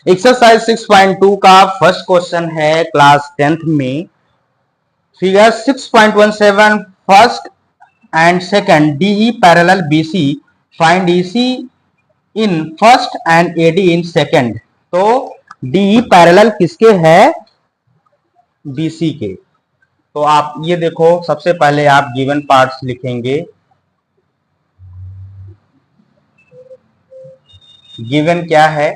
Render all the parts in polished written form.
Exercise 6.2 का first question है class 10th में। Figure 6.17 first and second DE parallel BC, find EC in first and AD in second. तो DE parallel किसके है? BC के। तो आप ये देखो, सबसे पहले आप गिवन पार्ट्स लिखेंगे। गिवन क्या है?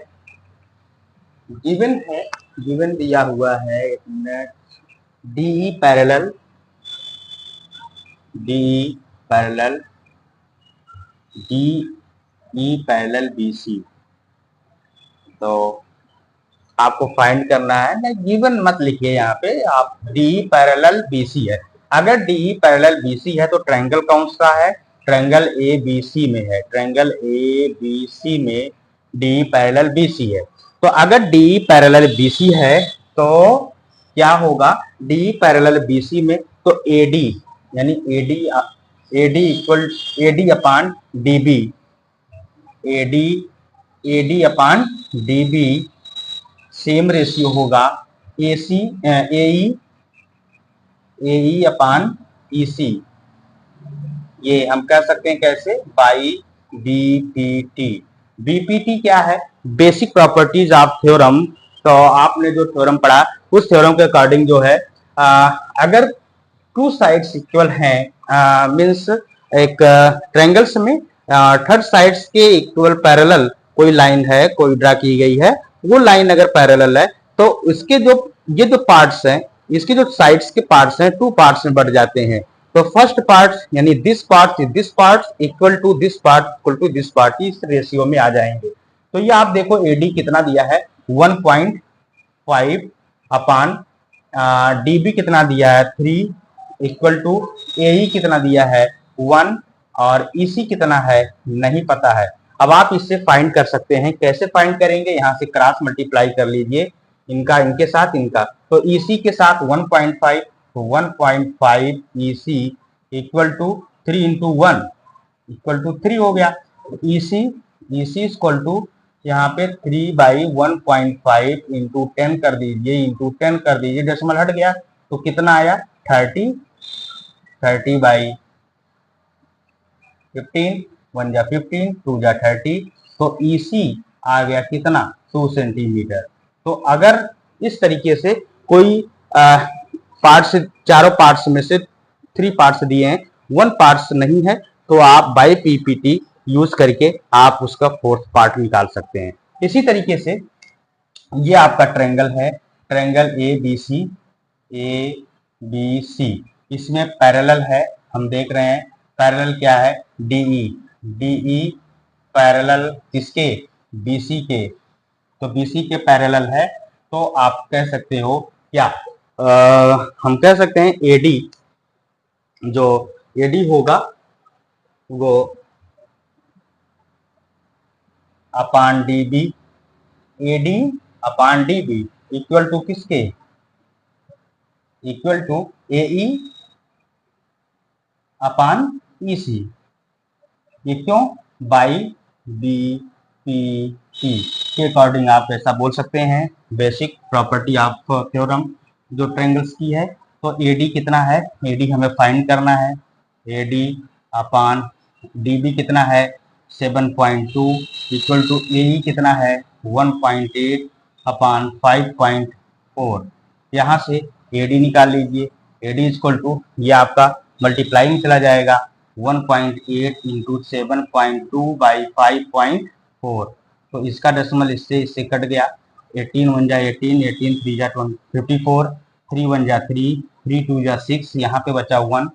गिवन है, गिवन दिया हुआ है, एक minute. DE parallel, DE parallel, DE parallel BC. तो आपको फाइंड करना है ना, गिवन मत लिखिए यहाँ पे, आप डीई पैरेलल बीसी है। अगर डीई पैरेलल बीसी है तो ट्रायंगल कौन सा है? ट्रायंगल ए बी सी में है। ट्रायंगल ए बी सी में डीई पैरेलल बीसी है। तो अगर डीई पैरेलल बीसी है तो क्या होगा? डीई पैरेलल बीसी में तो एडी यानी AD equal AD upon DB, AD upon DB same ratio होगा एई अपॉन ईसी। ये हम कह सकते हैं कैसे? By BPT. बीपीटी क्या है? Basic properties of theorem. तो आपने जो थ्योरम पढ़ा उस थ्योरम के अकॉर्डिंग जो है, अगर टू साइड्स इक्वल हैं, मीन्स एक ट्रायंगल्स में थर्ड साइड्स के इक्वल पैरेलल कोई लाइन है, कोई ड्रा की गई है, वो लाइन अगर पैरेलल है तो इसके जो ये जो पार्ट्स हैं, इसके जो साइड्स के पार्ट्स हैं, टू पार्ट्स में बढ़ जाते हैं। तो फर्स्ट पार्ट यानी this part equal to this part इस रेशियो में आ जाएंगे। तो ये आप देखो एडी कितना दिया है? 1.5 अपान डीबी कितना दिया है? 3 इक्वल टू एई कितना दिया है? 1 और ईसी कितना है? नहीं पता है। अब आप इससे फाइंड कर सकते हैं। कैसे फाइंड करेंगे? यहाँ से क्रॉस मल्टीप्लाई कर लीजिए, इनका इनके साथ इनका। तो ईसी के साथ 1.5, तो 1.5 EC equal to 3 into 1 equal to 3 हो गया। ईसी इक्वल टू यहाँ पे 3/1.5 इंटू 10 कर दीजिए, इंटू 10 कर दीजिए, डेसिमल हट गया तो कितना आया? 30/15, 1 जा 15, 2 जा 30। तो ईसी आ गया कितना? 2 सेंटीमीटर। तो अगर इस तरीके से कोई पार्ट्स, चारों पार्ट्स में से 3 पार्ट्स दिए हैं, 1 पार्ट्स नहीं है, तो आप बाय पीपीटी यूज करके आप उसका 4th पार्ट निकाल सकते हैं। इसी तरीके से ये आपका ट्रायंगल है, ट्रायंगल ए बी सी, इसमें पैरेलल है, हम देख रहे हैं पैरेलल क्या है? डीई पैरेलल किसके? बीसी के। तो बीसी के पैरेलल है, तो आप कह सकते हो क्या? हम कह सकते हैं एडी, जो एडी होगा वो upon DB, AD upon DB equal to किसके? Equal to AE upon EC. ये क्यों? बाई बीपीटी के अकॉर्डिंग आप ऐसा बोल सकते हैं। बेसिक प्रॉपर्टी ऑफ थ्योरम जो ट्रायंगल्स की है। तो एडी कितना है? एडी हमें फाइंड करना है। एडी अपान डीबी कितना है? 7.2 इक्वल टू एई कितना है? 1.8 अपान 5.4। यहाँ से एडी निकाल लीजिए। एडी इक्वल टू, ये आपका मल्टीप्लाइंग चला जाएगा, 1.8 इंटू 7.2 बाई 5.4। तो इसका डेसिमल इससे कट गया। 18 1 जा 18, 18 3 जा 54, 3 1 जा 3, 3 2 जा 6, यहाँ पे बचा 1,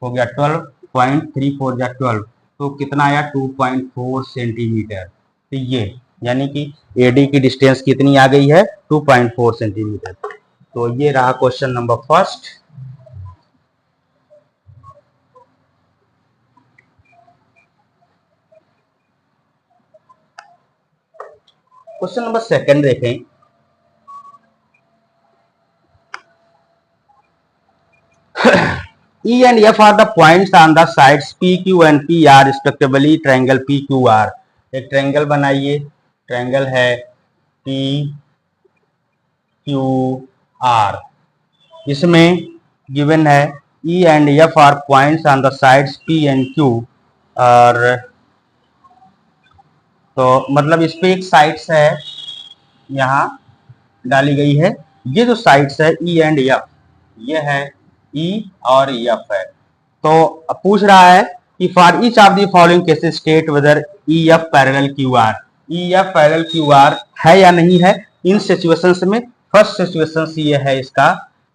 हो गया 12.34 जा 12। तो कितना आया? 2.4 सेंटीमीटर। तो ये यानी कि एडी की डिस्टेंस कितनी आ गई है? 2.4 सेंटीमीटर। तो ये रहा question number first. Question number second देखें। E and F are the points on the sides PQ and PR respectively triangle PQR। एक ट्रायंगल बनाइए, ट्रायंगल है P Q R। इसमें गिवन है E and F are points on the sides P and Q। और तो मतलब इस पे एक साइड्स है यहाँ डाली गई है। ये जो साइड्स है E एंड F, ये है E और F है। तो पूछ रहा है कि for each of the following cases state whether EF parallel QR। EF parallel QR है या नहीं है इन सिचुएशंस में। फर्स्ट सिचुएशन ये है इसका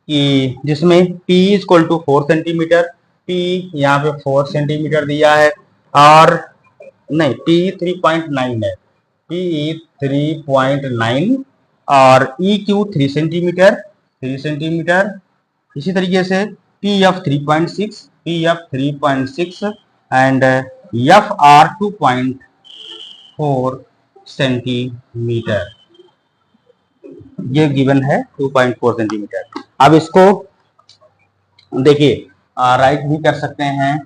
कि जिसमें P equal to 4 centimetre, P यहाँ पे 4 सेंटीमीटर दिया है, और नहीं P 3.9 है, P 3.9 और EQ 3 सेंटीमीटर, 3 सेंटीमीटर। इसी तरीके से PF 3.6, PF 3.6 and FR 2.4 centimetre. ये गिवन है 2.4 सेंटीमीटर। अब इसको देखिए राइट भी कर सकते हैं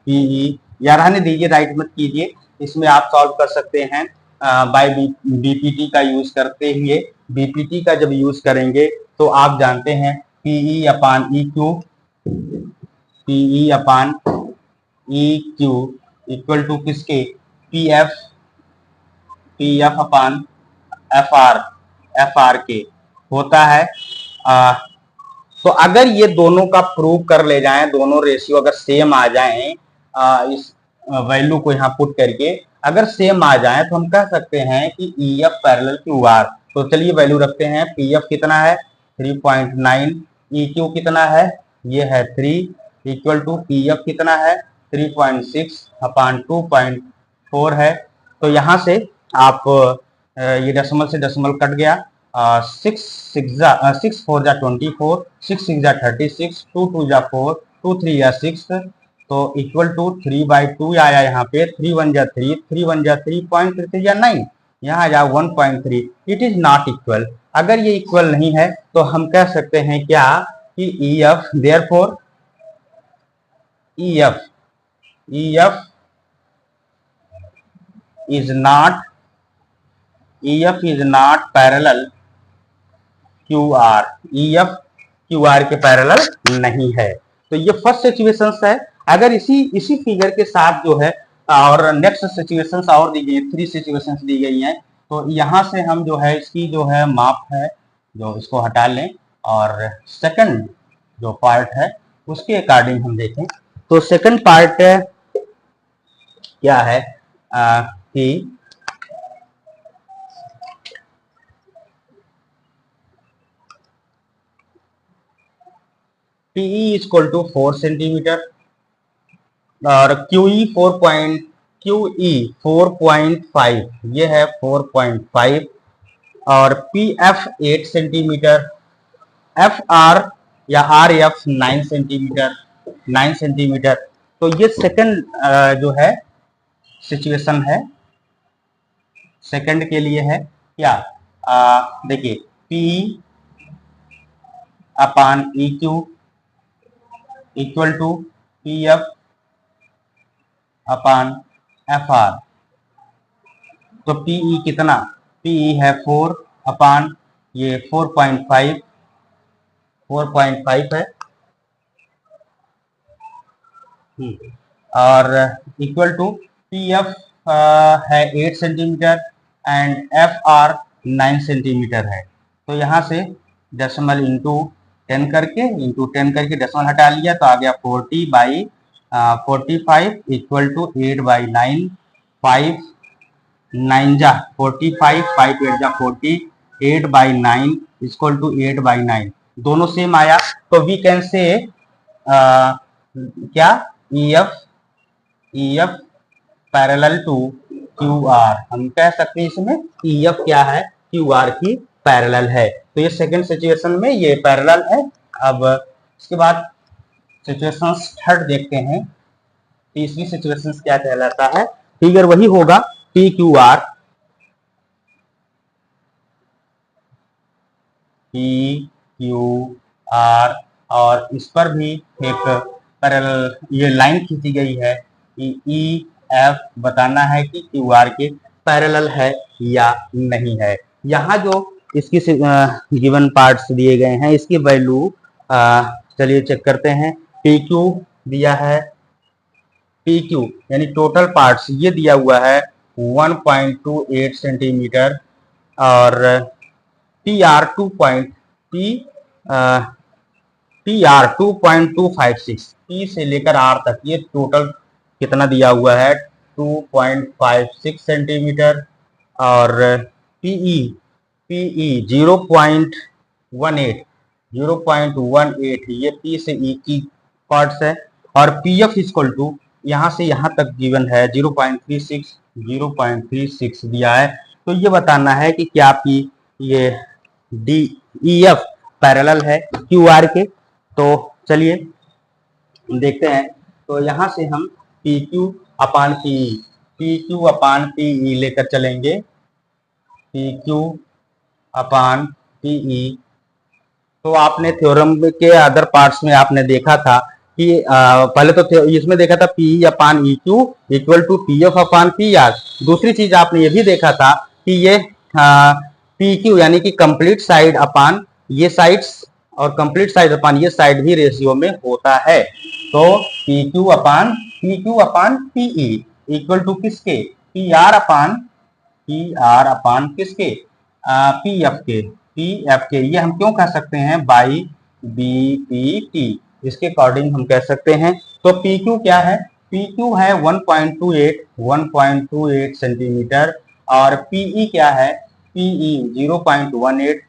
PE, या रहने दीजिए राइट मत कीजिए, इसमें आप सॉल्व कर सकते हैं बाय BPT का यूज करते हुए। BPT का जब यूज करेंगे तो आप जानते हैं PE upon EQ, PE upon EQ equal to किसके, PF अपान FR के होता है। तो अगर ये दोनों का प्रूव कर ले जाएं, दोनों रेशियो अगर सेम आ जाएं, इस वैल्यू को यहाँ पुट करके अगर सेम आ जाए तो हम कह सकते हैं कि EF पैरेलल QR। तो चलिए वैल्यू रखते हैं। PF कितना है 3.9, EQ कितना है ये है 3 इक्वल टू PF कितना है 3.6 अपान 2.4 है। तो यहाँ से आप ये डेसिमल से डेसिमल कट गया, 6 4 जा 24, 6 6 जा 36, 2 2 जा 4, 2 3 जा 6, तो इक्वल टू 3/2 आया यहाँ पे, 3 1 जा 3, 3 1 जा 3.3 या 9, यहाँ आ जा 1.3। It is not equal. अगर ये इक्वल नहीं है तो हम कह सकते हैं क्या कि EF therefore EF is not parallel QR। EF QR के पैरेलल नहीं है। तो ये फर्स्ट सिचुएशन है। अगर इसी फिगर के साथ जो है और नेक्स्ट सिचुएशंस और दी गई है, 3 सिचुएशंस दी गई हैं, तो यहाँ से हम जो है इसकी जो है माप है जो इसको हटा लें और सेकंड जो पार्ट है उसके अकॉर्डिंग हम देखें। तो सेकंड पार्ट क्या है कि PE इक्वल टू 4 सेंटीमीटर और QE 4.5, ये है 4.5 और PF 8 सेंटीमीटर, FR या RF 9 सेंटीमीटर। तो ये सेकंड जो है सिचुएशन है, सेकंड के लिए है क्या, देखिए PE upon EQ equal to PF upon FR। तो PE कितना, PE है 4 अपान ये 4.5 है और इक्वल टू PF है 8 सेंटीमीटर एंड FR 9 सेंटीमीटर है। तो यहाँ से डेसिमल इंटू 10 करके डेसिमल हटा लिया तो आ गया 40/45 इक्वल टू 8/9, 5 9 जा 45, 5 8 जा 40, 8/9 इक्वल टू 8/9। दोनों सेम आया तो वी कैन से क्या EF पैरेलल टू QR। हम कह सकते हैं इसमें EF क्या है QR की पैरेलल है। तो ये सेकंड सिचुएशन में ये पैरेलल है। अब इसके बाद सिचुएशन थर्ड देखते हैं। तीसरी सिचुएशन क्या कहलाता है, फिगर वही होगा PQR और इस पर भी एक पैरेलल ये लाइन खींची गई है कि EF बताना है कि QR के पैरेलल है या नहीं है। यहाँ जो इसकी गिवन पार्ट्स दिए गए हैं, इसकी वैल्यू चलिए चेक करते हैं। पी क्यू दिया है, पी क्यू यानी टोटल पार्ट्स ये दिया हुआ है 1.28 सेंटीमीटर, और P R P R 2.256, P से लेकर आर तक ये टोटल कितना दिया हुआ है 2.56 सेंटीमीटर, और पीई पीई 0.18 ये पी से ई की पार्ट्स है, और पी एफ इक्वल टू यहाँ से यहाँ तक गिवन है 0.36 दिया है। तो ये बताना है कि क्या पी ये डी ई एफ पैरेलल है क्यू आर के। तो चलिए देखते हैं। तो यहाँ से हम पी क्यू अपान पी ई लेकर चलेंगे। पी क्यू अपान पी ई, तो आपने थ्योरम के अदर पार्ट्स में आपने देखा था कि पहले तो इसमें देखा था P upon E Q equal to P F upon P R. दूसरी चीज आपने ये भी देखा था कि ये पी क्यू यानी कि कंप्लीट साइड अपान ये साइड्स और कंप्लीट साइड अपान ये साइड भी रेशियो में होता है। तो P Q upon P E equal to किसके, पी आर अपान किसके, पी एफ के। ये हम क्यों कह सकते हैं, बाई बी पी टी, इसके अकॉर्डिंग हम कह सकते हैं। तो पी क्यू क्या है, पी क्यू है 1.28 सेंटीमीटर, और पीई क्या है, PE 0.18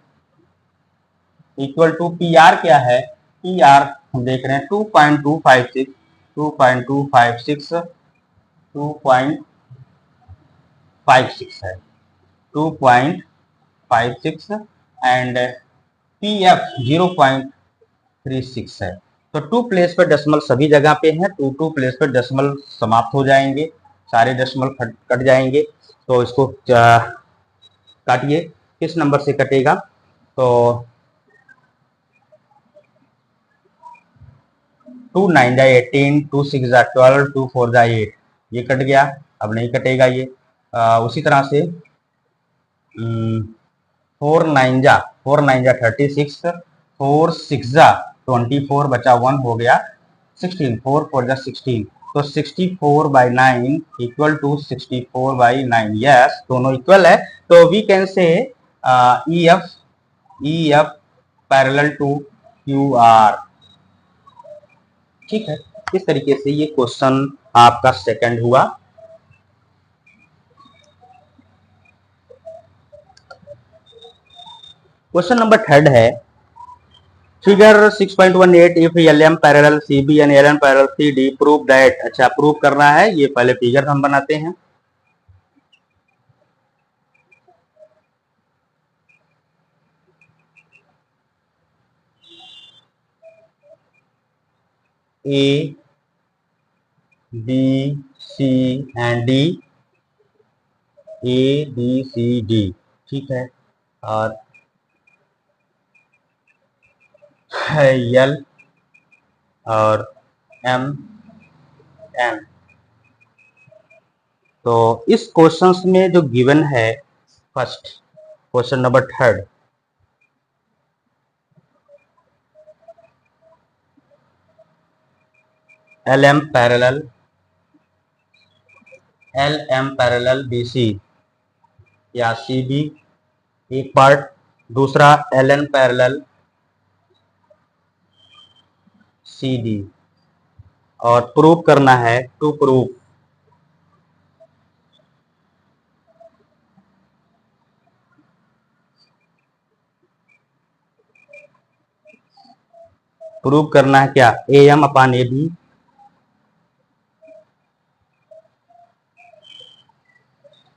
equal to P R क्या है, पी आर हम देख रहे हैं 2.256 है 2.56 एंड पी एफ 0.36 है। तो 2 प्लेस पर डेसिमल सभी जगह पे हैं, 2 प्लेस पर डेसिमल समाप्त हो जाएंगे, सारे डेसिमल कट जाएंगे। तो इसको काटिए, किस नंबर से कटेगा, तो 2 9 जा 18, 2 6 जा 12, 2 4 जा 8, ये कट गया, अब नहीं कटेगा ये। उसी तरह से 4 9 जा 36, 4 6 जा 24, बचा 1 हो गया 16, 4 4 जा 16, तो 64/9 इक्वल टू 64/9। यस, दोनों इक्वल है। तो we can say E F parallel to Q R. ठीक है, इस तरीके से ये क्वेश्चन आपका सेकंड हुआ। क्वेश्चन नंबर थर्ड है, figure 6.18 if LM parallel CB and LN parallel CD prove that. अच्छा, प्रूव करना है, ये पहले फिगर हम बनाते हैं। A B C and D, A B C D, ठीक है, और L और M N। तो इस क्वेश्चंस में जो गिवन है first question number third, LM parallel BC या CB एक पार्ट, दूसरा LN पैरेलल CD, और प्रूव करना है, टू प्रूव करना है क्या, AM upon AB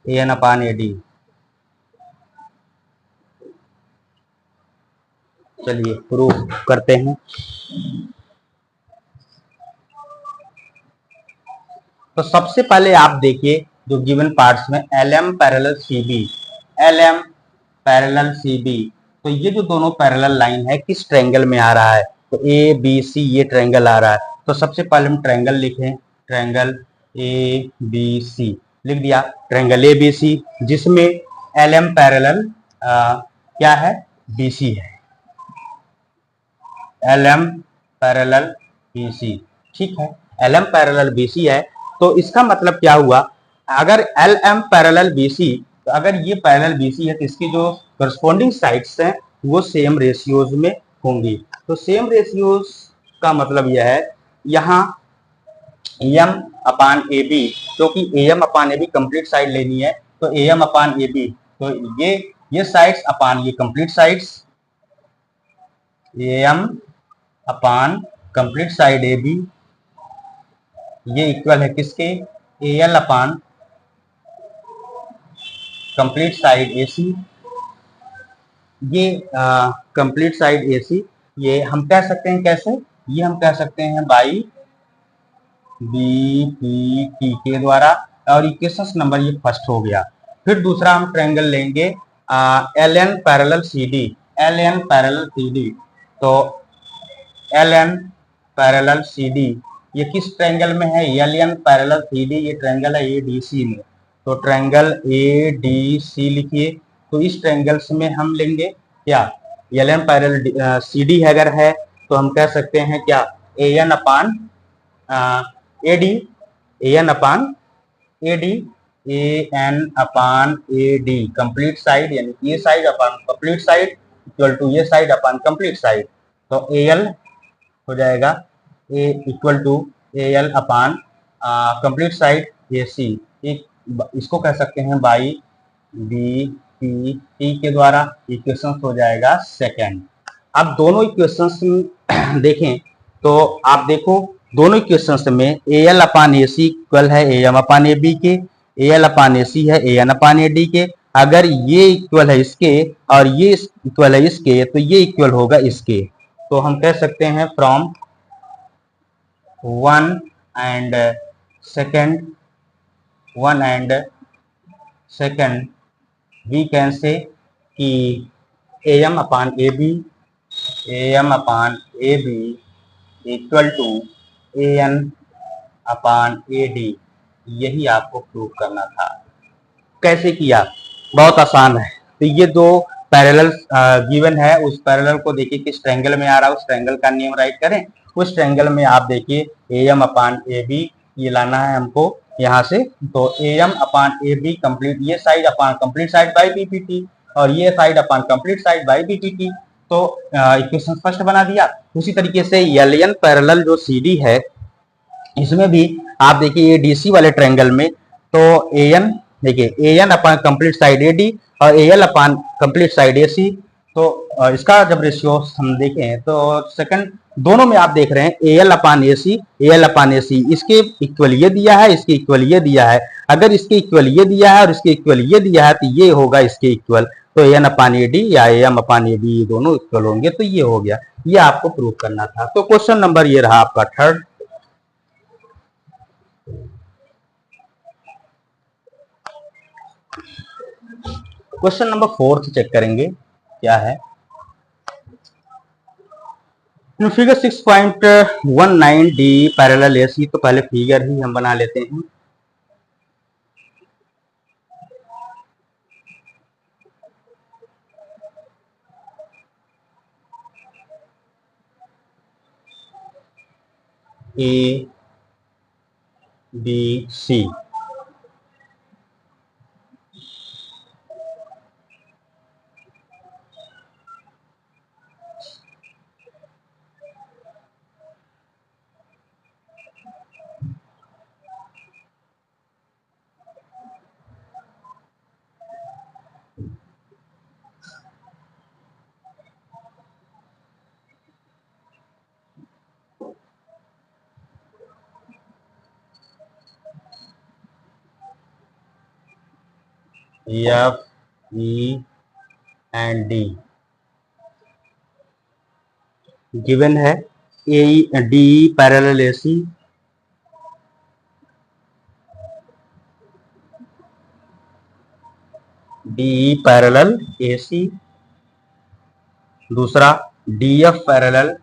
AN upon AD। चलिए प्रूव करते हैं। तो सबसे पहले आप देखिए जो गिवन पार्ट्स में LM पैरेलल CB, तो ये जो दोनों पैरेलल लाइन है किस ट्रायंगल में आ रहा है, तो ABC ये ट्रायंगल आ रहा है। तो सबसे पहले हम ट्रायंगल लिखें, ट्रायंगल ABC लिख दिया, ट्रायंगल ABC जिसमें LM पैरेलल क्या है, BC है, LM पैरेलल BC। ठीक है, LM पैरेलल BC है, तो इसका मतलब क्या हुआ, अगर LM पैरेलल BC, तो अगर ये पैरेलल BC है तो इसकी जो करस्पॉन्डिंग साइड्स हैं वो सेम रेशियोज में होंगी। तो सेम रेशियोज का मतलब यह है, यहाँ एम अपान ए बी, क्योंकि M upon A B complete side लेनी है, तो एम अपान ए बी, तो ये साइड्स अपान ये complete sides, M upon complete side A B, ये इक्वल है किसके, A L upon complete side A C. ये कंप्लीट साइड ए सी, ये हम कह सकते हैं कैसे, ये हम कह सकते हैं बाई बी पी टी के द्वारा, और इक्वेशन नंबर ये फर्स्ट हो गया। फिर दूसरा हम ट्रायंगल लेंगे L N parallel C D, L N parallel C D, तो L N parallel C D ये किस ट्रायंगल में है, L N parallel C D, ये ट्रायंगल है ए डी सी में, तो ट्रायंगल ए डी सी लिखिए। तो इस ट्रायंगल्स में हम लेंगे क्या, L N parallel C D अगर है तो हम कह सकते हैं क्या, A N upon A D, A N upon A D, A N upon A D complete side, यानी ये side upon complete side equal to ये साइड अपान कंप्लीट साइड, तो ए एल हो जाएगा A equal to A L upon complete side A C, इसको कह सकते हैं बाई बी पी टी के द्वारा, इक्वेशन हो जाएगा सेकेंड। अब दोनों इक्वेशंस देखें तो आप देखो दोनों इक्वेशंस में ए एल अपान ए सी इक्वल है ए एम अपान ए बी के, ए एल अपान ए सी है ए एन अपान ए डी के। अगर ये इक्वल है इसके और ये इक्वल है इसके, तो ये इक्वल होगा इसके। तो हम कह सकते हैं from one and second we can say कि A M upon A B, A M upon A B equal to A N upon A D, यही आपको प्रूव करना था। कैसे किया, बहुत आसान है। तो ये दो पैरेलल गिवन है, उस पैरेलल को देखिए किस ट्रायंगल में आ रहा है, उस ट्रायंगल का नेम राइट करें। उस ट्रायंगल में आप देखिए ए एम अपान ए बी ये लाना है हमको यहाँ से, तो A M upon A B complete ये side upon complete side by B P T, और ये side upon complete side by B T T, तो इक्वेशन फर्स्ट बना दिया। उसी तरीके से एल एन पैरेलल जो सी डी है, इसमें भी आप देखिए ये डीसी वाले ट्रायंगल में, तो ए एन देखिए A N upon complete side A D और A L upon complete side A C, तो इसका जब रेशियो हम देखें तो सेकंड दोनों में आप देख रहे हैं ए एल अपान ए सी, ए एल अपान ए सी, इसके इक्वल ये दिया है, इसके इक्वल ये दिया है। अगर इसके इक्वल ये दिया है और इसके इक्वल ये दिया है तो ये होगा इसके इक्वल, तो A N upon A D या ए एम अपान ए बी ये दोनों इक्वल होंगे, तो ये हो गया। ये आपको प्रूव करना था। तो क्वेश्चन नंबर ये रहा आपका third. Question number fourth check करेंगे क्या है। फिगर 6.19 डी पैरेलल एसी, तो पहले फिगर ही हम बना लेते हैं। A B C, F E and D given है। A D parallel AC, D parallel AC, दूसरा D F parallel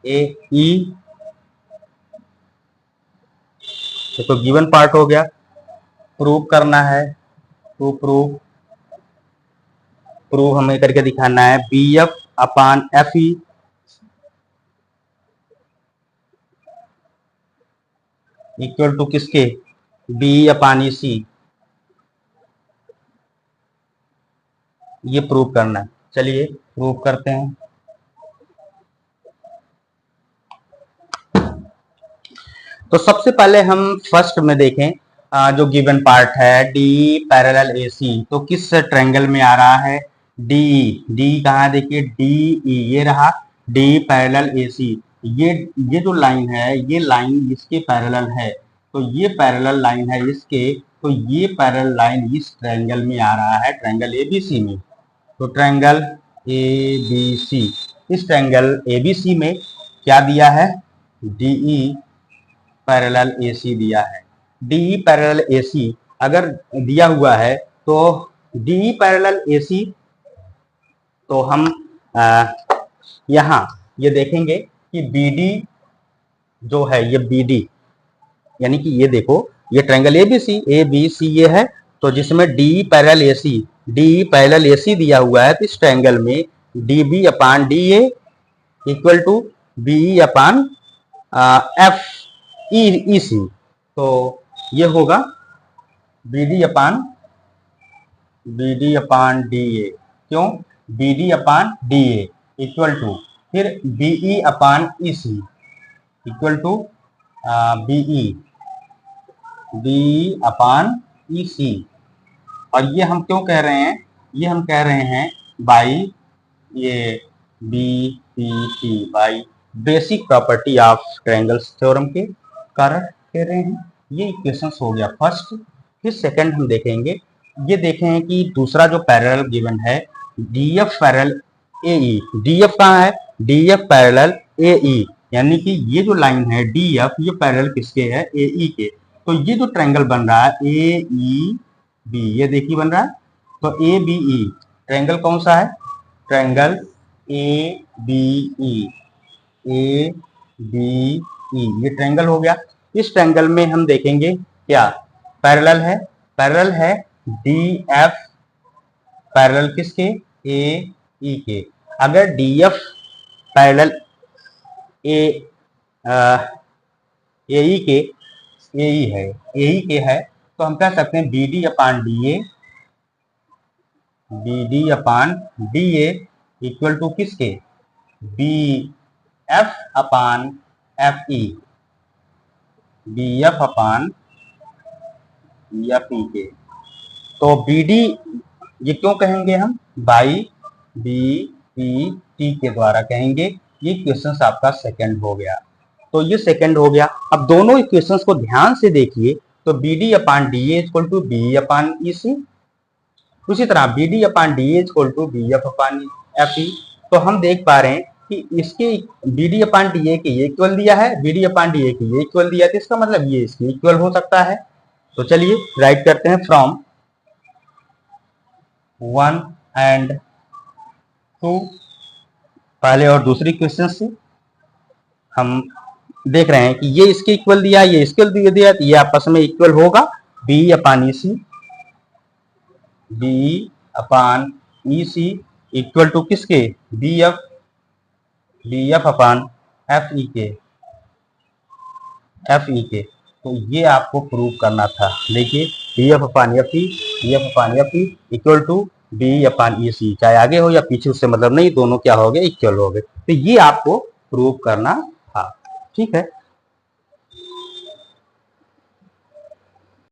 A E, तो गिवन पार्ट हो गया। प्रूव करना है, टू प्रूव हमें करके दिखाना है B F upon F E equal to किसके, बी अपान ई सी, ये प्रूव करना है। चलिए प्रूव करते हैं। तो सबसे पहले हम फर्स्ट में देखें जो गिवन पार्ट है डी पैरेलल ए सी, तो किस ट्रायंगल में आ रहा है, डी, डी कहाँ है देखिए, डी ई, ये रहा डी पैरेलल ए सी। ये जो लाइन है ये लाइन इसके पैरेलल है, तो ये पैरेलल लाइन है इसके, तो ये पैरेलल लाइन इस ट्रायंगल में आ रहा है, ट्रायंगल एबीसी में। तो ट्रायंगल एबीसी, इस ट्रायंगल एबीसी में क्या दिया है, डीई पैरेलल एसी दिया है। डीई पैरेलल एसी अगर दिया हुआ है तो डीई पैरेलल एसी, तो हम यहाँ ये देखेंगे कि बीडी जो है, ये बीडी यानी कि ये देखो ये triangle ABC, A B C ये है, तो जिसमें D parallel AC, D parallel AC दिया हुआ है, तो इस ट्रायंगल में D B upon D A equal to B upon F E C, तो ये होगा B D upon D A, क्यों, B D upon D A equal to फिर BE upon E C equal to BE upon E C. और ये हम क्यों कह रहे हैं, ये हम कह रहे हैं बाई ये B P T, by basic property of triangles theorem के कारण कह रहे हैं। ये इक्वेशंस हो गया फर्स्ट। फिर सेकंड हम देखेंगे, ये देखें कि दूसरा जो पैरेलल गिवन है D F parallel A E, D F कहाँ है, डी एफ पैरेलल ए ई, यानी कि ये जो लाइन है डी एफ ये पैरेलल किसके है, ए ई के। तो ये जो ट्रायंगल बन रहा है ए ई बी, ये देखिए बन रहा है, तो ए बी ई ट्रायंगल कौन सा है, triangle A B E, A B E, ये ट्रायंगल हो गया। इस ट्रायंगल में हम देखेंगे क्या पैरेलल है डी एफ पैरेलल किसके, ए ई के। अगर डी एफ पैरेलल ए ई के, ए ई के है, तो हम कह सकते हैं B D upon D A equal to किसके, B F upon F E, B F upon F E के। तो बी डी ये क्यों कहेंगे हम, बाई बी पी टी के द्वारा कहेंगे। ये इक्वेशंस आपका सेकंड हो गया, तो ये सेकंड हो गया। अब दोनों इक्वेशंस को ध्यान से देखिए, तो B D upon D A equal to B upon E C, उसी तरह B D upon D A equal to B F upon F E. तो हम देख पा रहे हैं कि इसके B D upon D A के ये इक्वल दिया है, B D upon D A के ये इक्वल दिया है, तो इसका मतलब ये इसके इक्वल हो सकता है। तो चलिए राइट करते हैं, फ्रॉम 1 एंड 2, पहले और दूसरी क्वेश्चन से हम देख रहे हैं कि ये इसके इक्वल दिया, ये इसके दिया, तो ये आपस में इक्वल होगा, B upon E C equal to किसके, B F upon F E के। तो ये आपको प्रूव करना था। देखिए B F upon F E equal to B upon E C, चाहे आगे हो या पीछे उससे मतलब नहीं, दोनों क्या हो गए, इक्वल हो गए। तो ये आपको प्रूव करना था, ठीक है।